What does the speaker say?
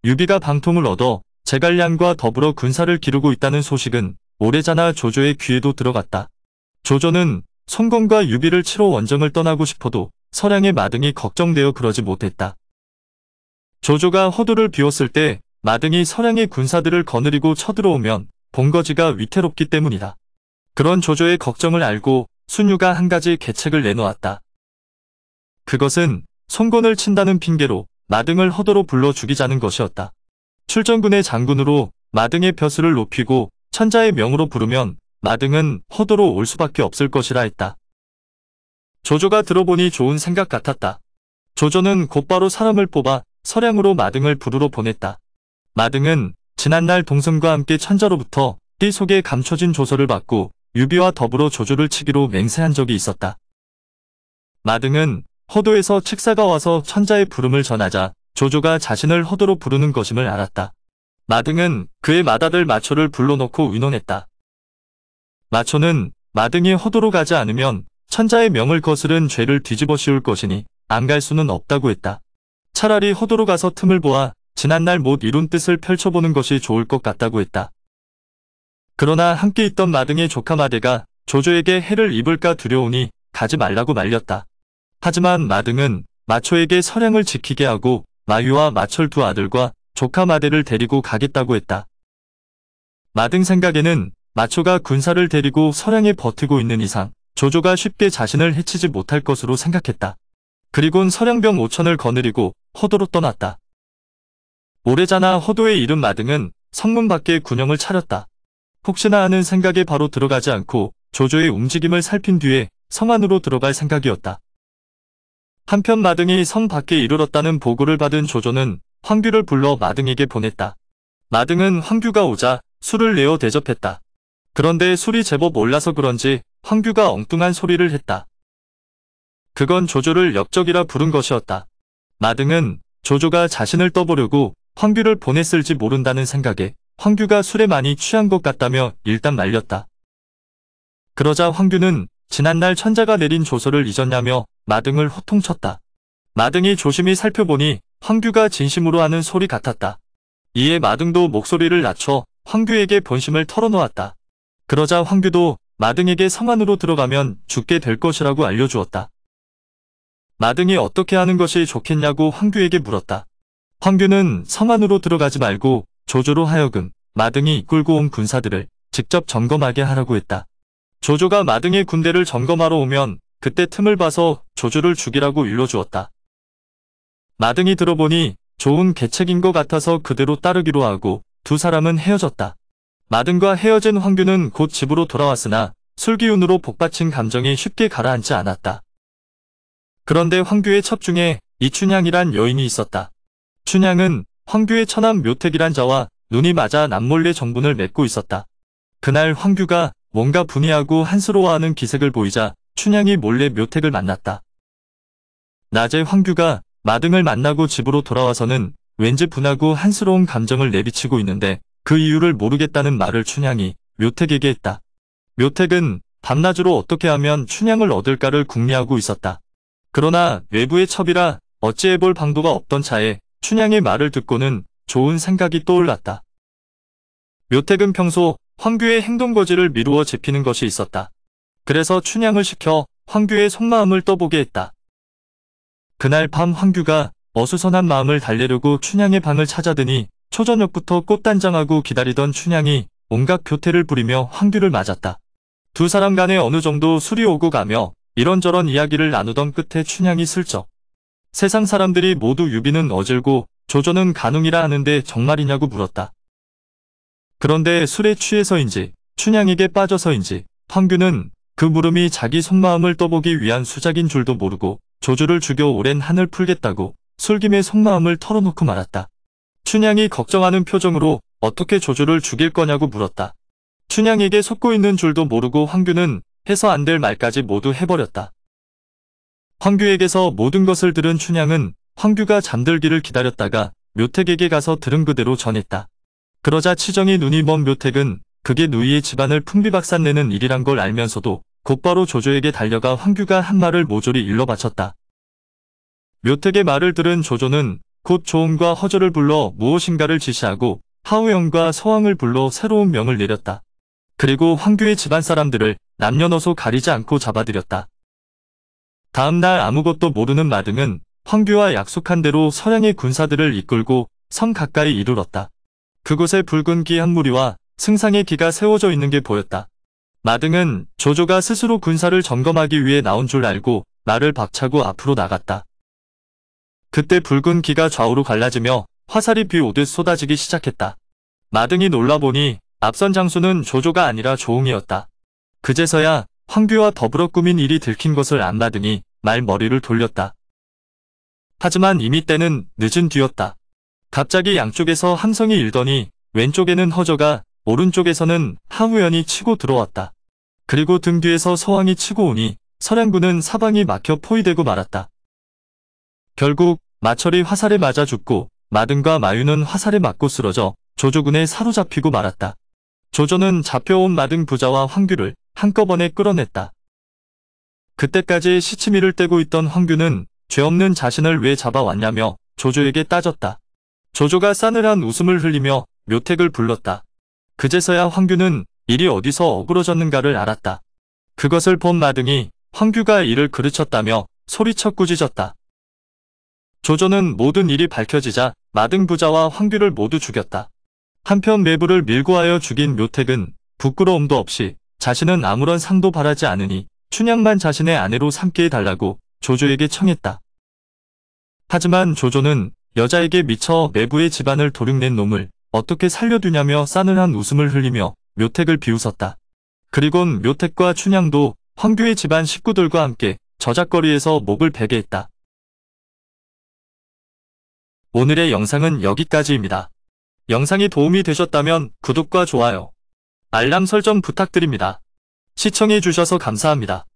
유비가 방통을 얻어 제갈량과 더불어 군사를 기르고 있다는 소식은 오래전에 조조의 귀에도 들어갔다. 조조는 송건과 유비를 치러 원정을 떠나고 싶어도 서량의 마등이 걱정되어 그러지 못했다. 조조가 허도를 비웠을 때 마등이 서량의 군사들을 거느리고 쳐들어오면 본거지가 위태롭기 때문이다. 그런 조조의 걱정을 알고 순유가 한 가지 계책을 내놓았다. 그것은 송건을 친다는 핑계로 마등을 허도로 불러 죽이자는 것이었다. 출전군의 장군으로 마등의 벼슬을 높이고 천자의 명으로 부르면 마등은 허도로 올 수밖에 없을 것이라 했다. 조조가 들어보니 좋은 생각 같았다. 조조는 곧바로 사람을 뽑아 서량으로 마등을 부르러 보냈다. 마등은 지난날 동성과 함께 천자로부터 띠 속에 감춰진 조서를 받고 유비와 더불어 조조를 치기로 맹세한 적이 있었다. 마등은 허도에서 칙사가 와서 천자의 부름을 전하자 조조가 자신을 허도로 부르는 것임을 알았다. 마등은 그의 맏아들 마초를 불러놓고 의논했다. 마초는 마등이 허도로 가지 않으면 천자의 명을 거스른 죄를 뒤집어 씌울 것이니 안 갈 수는 없다고 했다. 차라리 허도로 가서 틈을 보아 지난날 못 이룬 뜻을 펼쳐보는 것이 좋을 것 같다고 했다. 그러나 함께 있던 마등의 조카 마대가 조조에게 해를 입을까 두려우니 가지 말라고 말렸다. 하지만 마등은 마초에게 서량을 지키게 하고 마유와 마철 두 아들과 조카 마대를 데리고 가겠다고 했다. 마등 생각에는 마초가 군사를 데리고 서량에 버티고 있는 이상 조조가 쉽게 자신을 해치지 못할 것으로 생각했다. 그리곤 서량병 5천을 거느리고 허도로 떠났다. 오래전에 허도에 이른 마등은 성문 밖에 군영을 차렸다. 혹시나 하는 생각에 바로 들어가지 않고 조조의 움직임을 살핀 뒤에 성 안으로 들어갈 생각이었다. 한편 마등이 성 밖에 이르렀다는 보고를 받은 조조는 황규를 불러 마등에게 보냈다. 마등은 황규가 오자 술을 내어 대접했다. 그런데 술이 제법 올라서 그런지 황규가 엉뚱한 소리를 했다. 그건 조조를 역적이라 부른 것이었다. 마등은 조조가 자신을 떠보려고 황규를 보냈을지 모른다는 생각에 황규가 술에 많이 취한 것 같다며 일단 말렸다. 그러자 황규는 지난날 천자가 내린 조서를 잊었냐며 마등을 호통쳤다. 마등이 조심히 살펴보니 황규가 진심으로 하는 소리 같았다. 이에 마등도 목소리를 낮춰 황규에게 본심을 털어놓았다. 그러자 황규도 마등에게 성 안으로 들어가면 죽게 될 것이라고 알려주었다. 마등이 어떻게 하는 것이 좋겠냐고 황규에게 물었다. 황규는 성 안으로 들어가지 말고 조조로 하여금 마등이 이끌고 온 군사들을 직접 점검하게 하라고 했다. 조조가 마등의 군대를 점검하러 오면 그때 틈을 봐서 조조를 죽이라고 일러주었다. 마등이 들어보니 좋은 계책인 것 같아서 그대로 따르기로 하고 두 사람은 헤어졌다. 마등과 헤어진 황규는 곧 집으로 돌아왔으나 술기운으로 복받친 감정이 쉽게 가라앉지 않았다. 그런데 황규의 첩중에 이춘향이란 여인이 있었다. 춘향은 황규의 처남 묘택이란 자와 눈이 맞아 남몰래 정분을 맺고 있었다. 그날 황규가 뭔가 분이하고 한스러워하는 기색을 보이자 춘향이 몰래 묘택을 만났다. 낮에 황규가 마등을 만나고 집으로 돌아와서는 왠지 분하고 한스러운 감정을 내비치고 있는데 그 이유를 모르겠다는 말을 춘향이 묘택에게 했다. 묘택은 밤낮으로 어떻게 하면 춘향을 얻을까를 궁리하고 있었다. 그러나 외부의 첩이라 어찌해볼 방도가 없던 차에 춘향의 말을 듣고는 좋은 생각이 떠올랐다. 묘택은 평소 황규의 행동거지를 미루어 지피는 것이 있었다. 그래서 춘향을 시켜 황규의 속마음을 떠보게 했다. 그날 밤 황규가 어수선한 마음을 달래려고 춘향의 방을 찾아드니 초저녁부터 꽃단장하고 기다리던 춘향이 온갖 교태를 부리며 황규를 맞았다. 두 사람 간에 어느 정도 술이 오고 가며 이런저런 이야기를 나누던 끝에 춘향이 슬쩍 세상 사람들이 모두 유비는 어질고 조조는 간웅이라 하는데 정말이냐고 물었다. 그런데 술에 취해서인지 춘향에게 빠져서인지 황규는 그 물음이 자기 속마음을 떠보기 위한 수작인 줄도 모르고 조조를 죽여 오랜 한을 풀겠다고 술김에 속마음을 털어놓고 말았다. 춘향이 걱정하는 표정으로 어떻게 조조를 죽일 거냐고 물었다. 춘향에게 속고 있는 줄도 모르고 황규는 해서 안 될 말까지 모두 해버렸다. 황규에게서 모든 것을 들은 춘향은 황규가 잠들기를 기다렸다가 묘택에게 가서 들은 그대로 전했다. 그러자 치정이 눈이 먼 묘택은 그게 누이의 집안을 풍비박산내는 일이란 걸 알면서도 곧바로 조조에게 달려가 황규가 한 말을 모조리 일러 바쳤다. 묘택의 말을 들은 조조는 곧 조음과 허조를 불러 무엇인가를 지시하고 하우영과 서왕을 불러 새로운 명을 내렸다. 그리고 황규의 집안 사람들을 남녀노소 가리지 않고 잡아들였다. 다음 날 아무것도 모르는 마등은 황규와 약속한 대로 서량의 군사들을 이끌고 성 가까이 이르렀다. 그곳에 붉은 기 한 무리와 승상의 기가 세워져 있는 게 보였다. 마등은 조조가 스스로 군사를 점검하기 위해 나온 줄 알고 말을 박차고 앞으로 나갔다. 그때 붉은 기가 좌우로 갈라지며 화살이 비 오듯 쏟아지기 시작했다. 마등이 놀라보니 앞선 장수는 조조가 아니라 조응이었다. 그제서야 황규와 더불어 꾸민 일이 들킨 것을 안 마등이 말머리를 돌렸다. 하지만 이미 때는 늦은 뒤였다. 갑자기 양쪽에서 함성이 일더니 왼쪽에는 허저가 오른쪽에서는 하우연이 치고 들어왔다. 그리고 등 뒤에서 서왕이 치고 오니 서량군은 사방이 막혀 포위되고 말았다. 결국 마철이 화살에 맞아 죽고 마등과 마유는 화살에 맞고 쓰러져 조조군에 사로잡히고 말았다. 조조는 잡혀온 마등 부자와 황규를 한꺼번에 끌어냈다. 그때까지 시치미를 떼고 있던 황규는 죄 없는 자신을 왜 잡아왔냐며 조조에게 따졌다. 조조가 싸늘한 웃음을 흘리며 묘택을 불렀다. 그제서야 황규는 일이 어디서 어그러졌는가를 알았다. 그것을 본 마등이 황규가 이를 그르쳤다며 소리쳐 꾸짖었다. 조조는 모든 일이 밝혀지자 마등 부자와 황규를 모두 죽였다. 한편 매부를 밀고 하여 죽인 묘택은 부끄러움도 없이 자신은 아무런 상도 바라지 않으니 춘향만 자신의 아내로 삼게 해달라고 조조에게 청했다. 하지만 조조는 여자에게 미쳐 매부의 집안을 도륙낸 놈을 어떻게 살려두냐며 싸늘한 웃음을 흘리며 묘택을 비웃었다. 그리곤 묘택과 춘향도 황규의 집안 식구들과 함께 저작거리에서 목을 베게 했다. 오늘의 영상은 여기까지입니다. 영상이 도움이 되셨다면 구독과 좋아요, 알람 설정 부탁드립니다. 시청해주셔서 감사합니다.